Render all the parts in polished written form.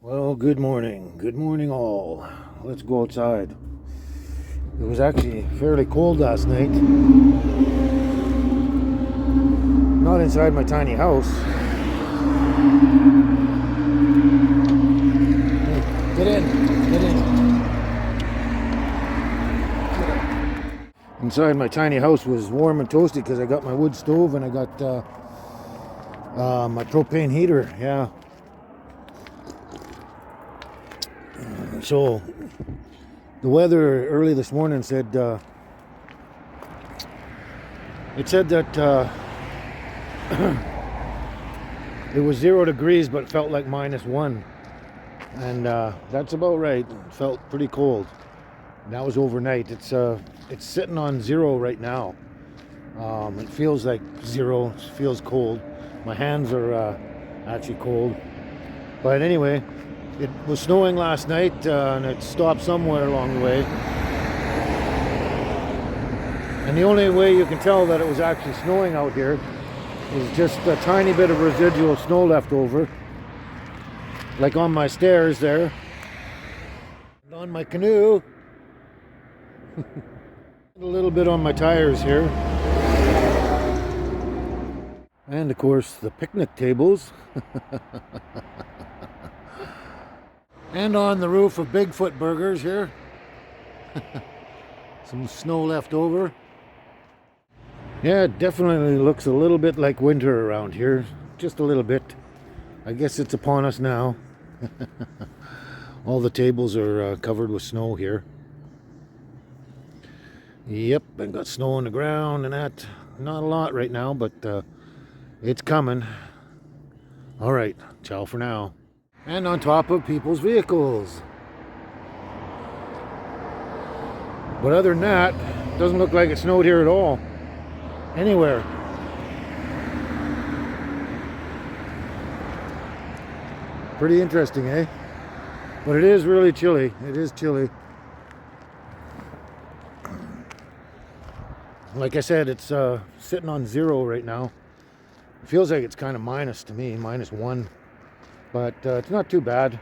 Well, good morning. Good morning, all. Let's go outside. It was actually fairly cold last night. Not inside my tiny house. Hey, get in. Get in. Inside my tiny house was warm and toasty because I got my wood stove and I got my propane heater. Yeah. So the weather early this morning said it said that it was 0 degrees but felt like -1, and that's about right. It felt pretty cold. And that was overnight. It's sitting on 0 right now. It feels like 0. It feels cold. My hands are actually cold. But anyway, it was snowing last night, and it stopped somewhere along the way. And the only way you can tell that it was actually snowing out here is just a tiny bit of residual snow left over, like on my stairs there, and on my canoe, a little bit on my tires here, and of course the picnic tables. And on the roof of Bigfoot Burgers here. Some snow left over. Yeah, it definitely looks a little bit like winter around here. Just a little bit. I guess it's upon us now. All the tables are covered with snow here. Yep, I got snow on the ground and that. Not a lot right now, but it's coming. All right, ciao for now. And on top of people's vehicles. But other than that, it doesn't look like it snowed here at all. Anywhere. Pretty interesting, eh? But it is really chilly. It is chilly. Like I said, it's sitting on 0 right now. It feels like it's kind of minus to me, -1. But it's not too bad.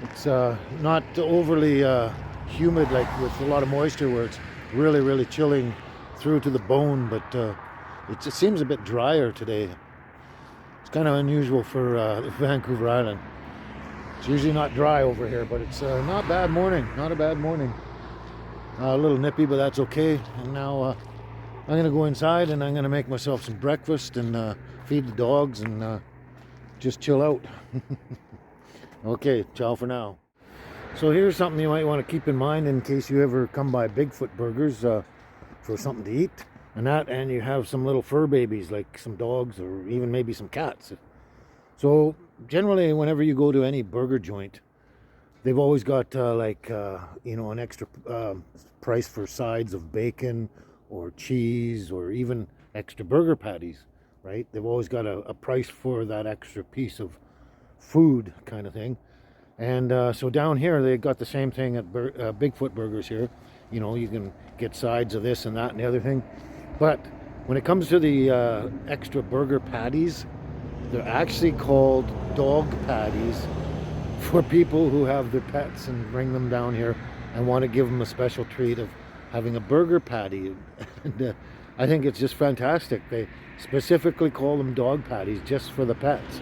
It's not overly humid, like with a lot of moisture where it's really, really chilling through to the bone, but it just seems a bit drier today. It's kind of unusual for Vancouver Island. It's usually not dry over here, but it's not bad morning. Not a bad morning. A little nippy, but that's okay. And now I'm going to go inside and I'm going to make myself some breakfast and feed the dogs and just chill out. Okay, ciao for now. So here's something you might want to keep in mind in case you ever come by Bigfoot Burgers for something to eat. And you have some little fur babies, like some dogs or even maybe some cats. So generally, whenever you go to any burger joint, they've always got an extra price for sides of bacon or cheese or even extra burger patties. Right? They've always got a price for that extra piece of food kind of thing. And so down here, they got the same thing at Bigfoot Burgers here. You know, you can get sides of this and that and the other thing. But when it comes to the extra burger patties, they're actually called dog patties for people who have their pets and bring them down here and want to give them a special treat of having a burger patty. And I think it's just fantastic. They specifically call them dog patties just for the pets.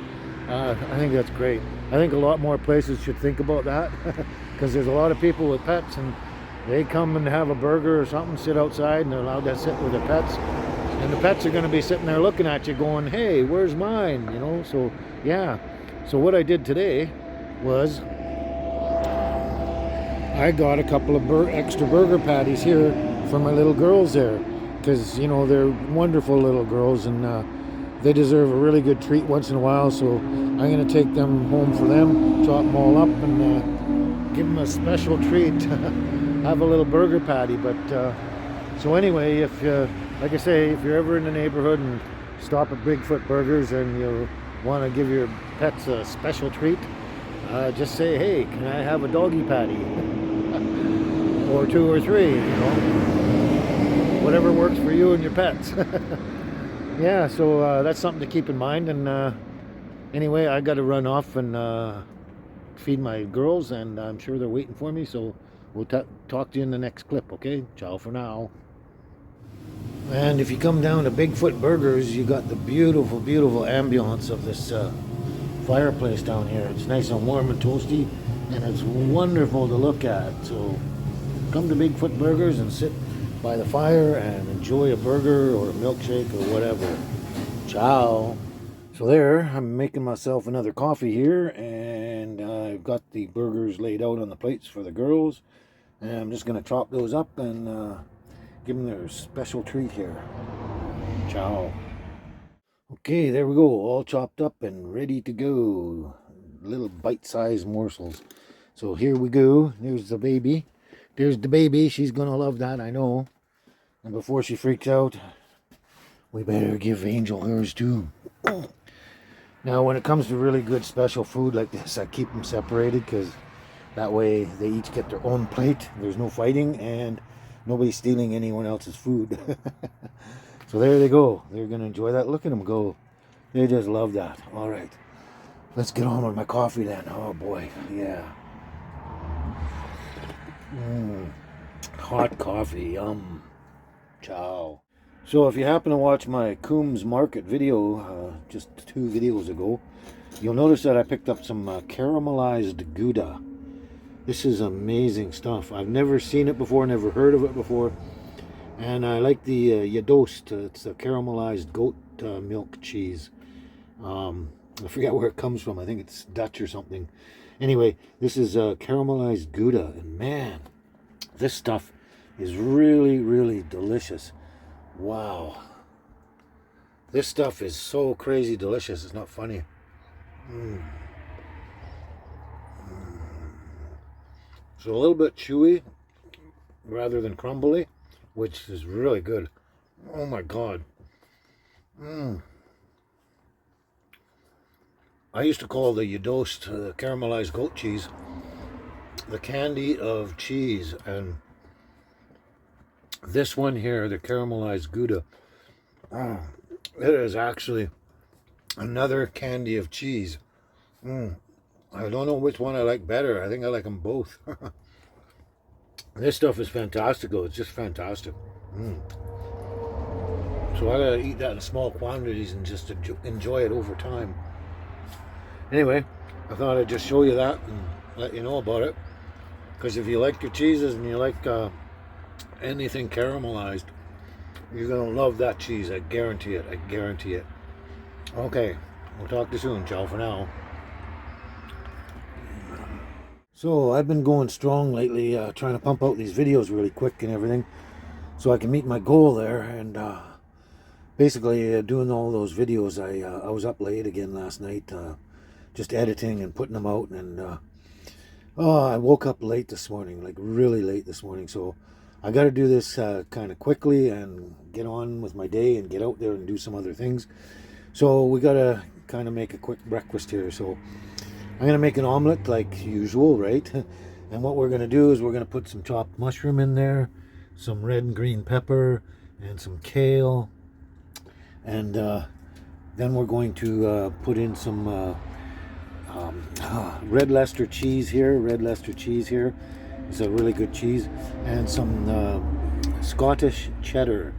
I think that's great. I think a lot more places should think about that because there's a lot of people with pets and they come and have a burger or something, sit outside, and they're allowed to sit with their pets. And the pets are going to be sitting there looking at you going, hey, where's mine? You know, so yeah. So what I did today was I got a couple of extra burger patties here for my little girls there. Because, you know, they're wonderful little girls and they deserve a really good treat once in a while. So I'm going to take them home for them, chop them all up and give them a special treat. Have a little burger patty. But so anyway, if like I say, if you're ever in the neighborhood and stop at Bigfoot Burgers and you want to give your pets a special treat, just say, hey, can I have a doggy patty? Or 2 or 3, you know. Whatever works for you and your pets. Yeah, so that's something to keep in mind. And anyway, I got to run off and feed my girls, and I'm sure they're waiting for me. So we'll talk to you in the next clip, okay? Ciao for now. And if you come down to Bigfoot Burgers, you got the beautiful, beautiful ambiance of this fireplace down here. It's nice and warm and toasty, and it's wonderful to look at. So come to Bigfoot Burgers and sit by the fire and enjoy a burger or a milkshake or whatever. Ciao. So there, I'm making myself another coffee here, and I've got the burgers laid out on the plates for the girls, and I'm just going to chop those up and give them their special treat here. Ciao. Okay, there we go, all chopped up and ready to go. Little bite-sized morsels. So here we go. There's the baby. There's the baby. She's going to love that, I know. And before she freaks out, we better give Angel hers too. Now, when it comes to really good special food like this, I keep them separated because that way they each get their own plate. There's no fighting and nobody's stealing anyone else's food. So there they go. They're going to enjoy that. Look at them go. They just love that. All right. Let's get on with my coffee then. Oh, boy. Yeah. Hot coffee. Yum. Ciao. So if you happen to watch my Coombs Market video just 2 videos ago, you'll notice that I picked up some caramelized Gouda. This is amazing stuff. I've never seen it before, never heard of it before. And I like the Yadost. It's a caramelized goat milk cheese. I forget where it comes from. I think it's Dutch or something. Anyway, this is caramelized Gouda. And man, this stuff is really, really delicious. Wow. This stuff is so crazy delicious. It's not funny. So a little bit chewy rather than crumbly, which is really good. Oh my God. I used to call the Yadost, the caramelized goat cheese, the candy of cheese. And this one here, the caramelized Gouda, it is actually another candy of cheese. I don't know which one I like better. I think I like them both. This stuff is fantastic, though. It's just fantastic. So I gotta eat that in small quantities and just enjoy it over time. Anyway, I thought I'd just show you that and let you know about it. Because if you like your cheeses and you like anything caramelized, you're gonna love that cheese. I guarantee it. I guarantee it. Okay, we'll talk to you soon. Ciao for now. So I've been going strong lately, trying to pump out these videos really quick and everything, so I can meet my goal there. And basically, doing all those videos, I was up late again last night, just editing and putting them out. And I woke up late this morning, like really late this morning. So I got to do this kind of quickly and get on with my day and get out there and do some other things. So we got to kind of make a quick breakfast here. So I'm going to make an omelette like usual, right? And what we're going to do is we're going to put some chopped mushroom in there, some red and green pepper, and some kale. And then we're going to put in some red Leicester cheese here. Red Leicester cheese here. It's a really good cheese. And some Scottish cheddar.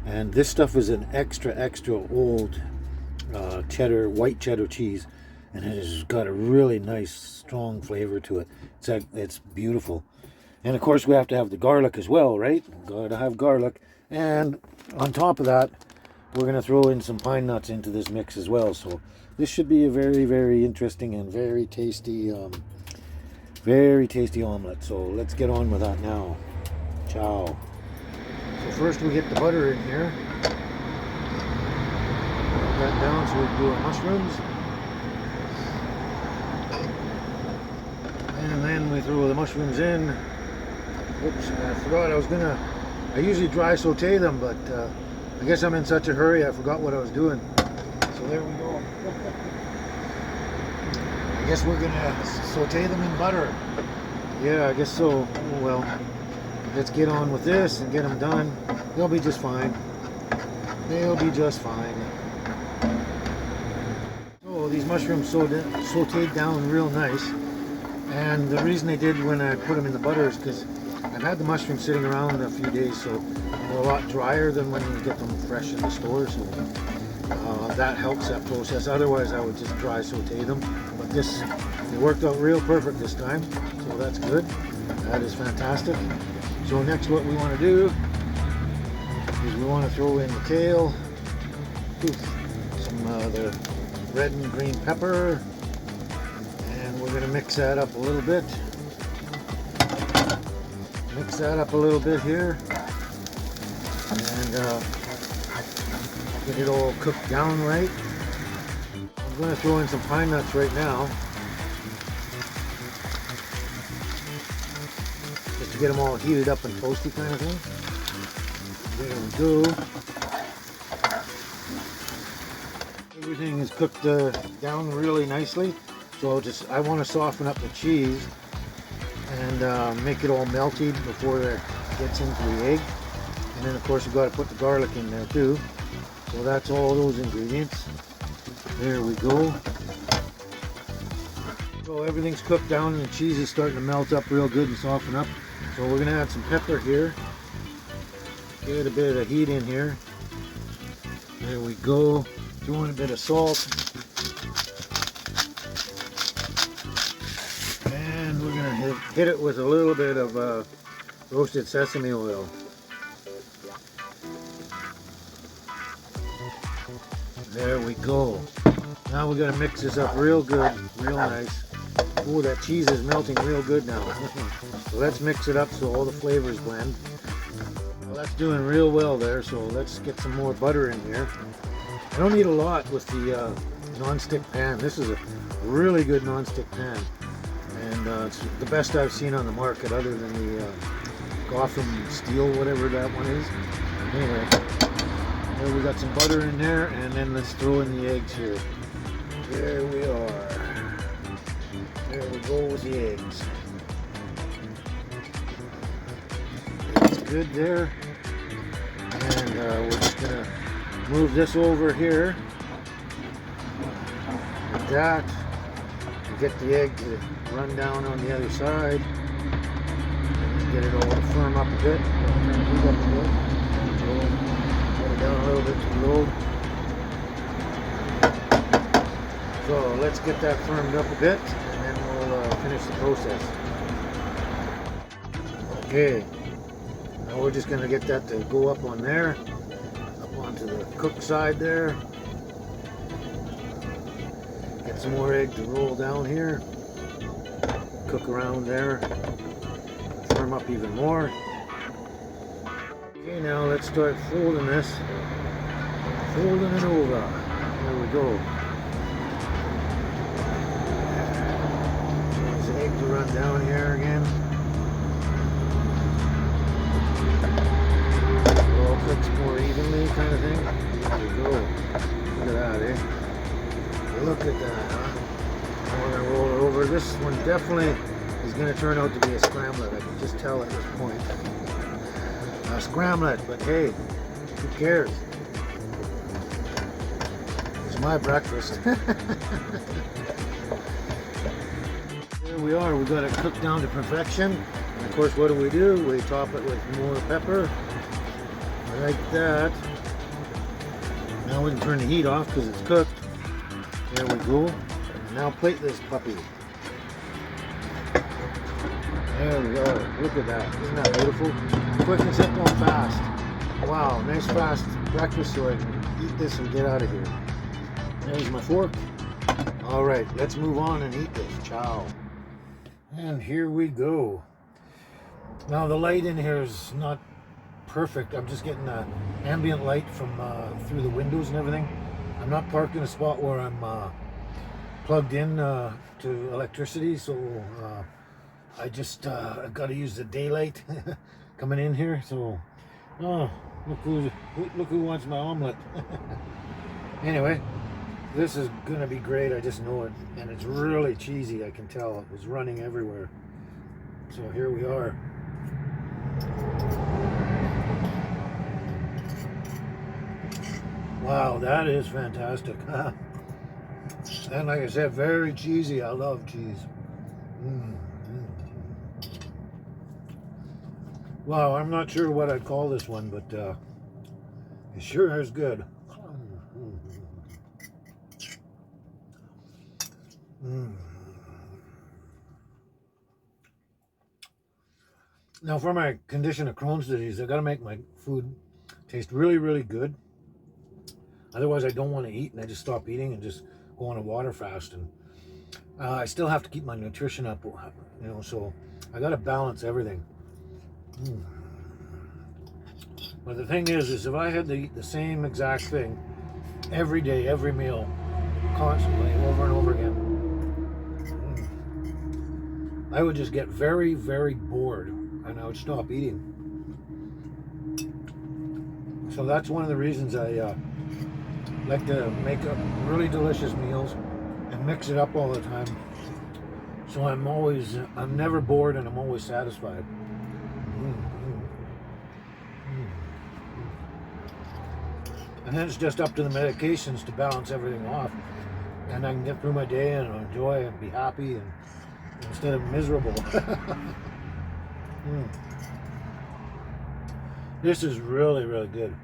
And this stuff is an extra old cheddar, white cheddar cheese. And it has got a really nice, strong flavor to it. It's beautiful. And of course, we have to have the garlic as well, right? Got to have garlic. And on top of that, we're going to throw in some pine nuts into this mix as well. So this should be a very, very interesting and very tasty omelet. So let's get on with that now. Ciao. So first we get the butter in here. Put that down so we can do our mushrooms. And then we throw the mushrooms in. Oops, I forgot I usually dry saute them, but I guess I'm in such a hurry I forgot what I was doing. So there we go. I guess we're gonna saute them in butter. Yeah, I guess so. Oh well. Let's get on with this and get them done. They'll be just fine. They'll be just fine. So these mushrooms sauteed down real nice. And the reason they did when I put them in the butter is because I've had the mushrooms sitting around a few days, so they're a lot drier than when you get them fresh in the store. So that helps that process. Otherwise, I would just dry saute them. But this, it worked out real perfect this time, so that's good. That is fantastic. So next, what we want to do is we want to throw in the kale, some the red and green pepper, and we're going to mix that up a little bit. Mix that up a little bit here, and get it all cooked down right. I'm going to throw in some pine nuts right now, just to get them all heated up and toasty kind of thing. There we go. Everything is cooked down really nicely, so I want to soften up the cheese and make it all melty before it gets into the egg. And then of course you've got to put the garlic in there too. So that's all those ingredients. There we go. So everything's cooked down and the cheese is starting to melt up real good and soften up. So we're going to add some pepper here. Get a bit of heat in here. There we go. Throw in a bit of salt. And we're going to hit it with a little bit of roasted sesame oil. There we go. Now we're going to mix this up real good, real nice. Oh, that cheese is melting real good now. So let's mix it up so all the flavors blend. Well, that's doing real well there, so let's get some more butter in here. I don't need a lot with the non-stick pan. This is a really good non-stick pan. And it's the best I've seen on the market other than the Gotham Steel, whatever that one is. Anyway, there we got some butter in there, and then let's throw in the eggs here. There we are. There we go with the eggs. That's good there. And we're just gonna move this over here like that. And get the egg to run down on the other side. And get it all to firm up a bit. Heat up a bit. Put it down a little bit too low. So let's get that firmed up a bit, and then we'll finish the process. Okay, now we're just going to get that to go up on there, up onto the cooked side there. Get some more egg to roll down here. Cook around there. Firm up even more. Okay, now let's start folding this. Folding it over. There we go. Egg to run down here again. It all cooks more evenly, kind of thing. There we go. Look at that, eh? Look at that, huh? Now we're going to roll it over. This one definitely is going to turn out to be a scrambled. I can just tell at this point. A scrambled, but hey, who cares? It's my breakfast. There we are, we got it cooked down to perfection. And of course, what do? We top it with more pepper, like that. Now we can turn the heat off because it's cooked. There we go. Now plate this puppy. There we go. Look at that. Isn't that beautiful? Quick and simple and fast. Wow, nice fast breakfast so I can eat this and get out of here. There's my fork. All right, let's move on and eat this. Ciao. And here we go. Now the light in here is not perfect. I'm just getting ambient light from through the windows and everything. I'm not parked in a spot where I'm plugged in to electricity, so I just I've got to use the daylight coming in here. So, oh, look who wants my omelette. Anyway. This is gonna be great, I just know it. And it's really cheesy, I can tell. It was running everywhere. So here we are. Wow, that is fantastic. And like I said, very cheesy. I love cheese. Mm. Well, I'm not sure what I'd call this one, but it sure is good. Mm. Now, for my condition of Crohn's disease, I got to make my food taste really, really good. Otherwise, I don't want to eat, and I just stop eating and just go on a water fast. And I still have to keep my nutrition up, you know. So I got to balance everything. Mm. But the thing is if I had to eat the same exact thing every day, every meal, constantly, over and over again, I would just get very, very bored, and I would stop eating. So that's one of the reasons I like to make up really delicious meals and mix it up all the time. So I'm never bored, and I'm always satisfied. And then it's just up to the medications to balance everything off, and I can get through my day and enjoy and be happy, and instead of miserable. This is really, really good.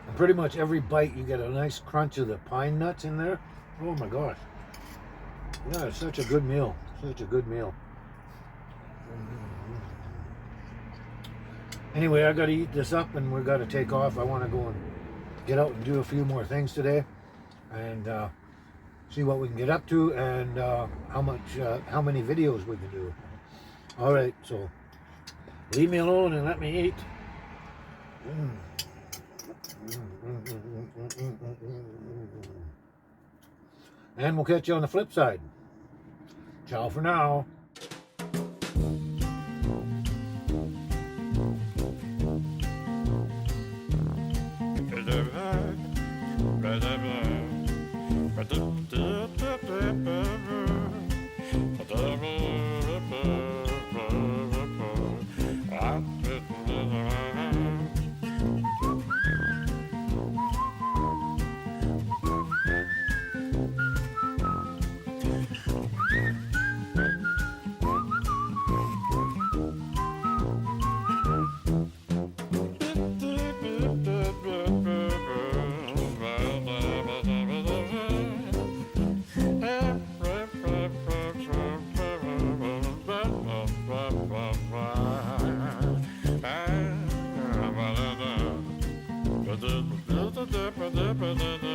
And pretty much every bite you get a nice crunch of the pine nuts in there. Oh my gosh. Yeah, it's such a good meal. Such a good meal. Anyway, I got to eat this up, and we've got to take off. I want to go and get out and do a few more things today, and see what we can get up to, and how many videos we can do. All right, so leave me alone and let me eat. And we'll catch you on the flip side. Ciao for now. Da da da da da da da.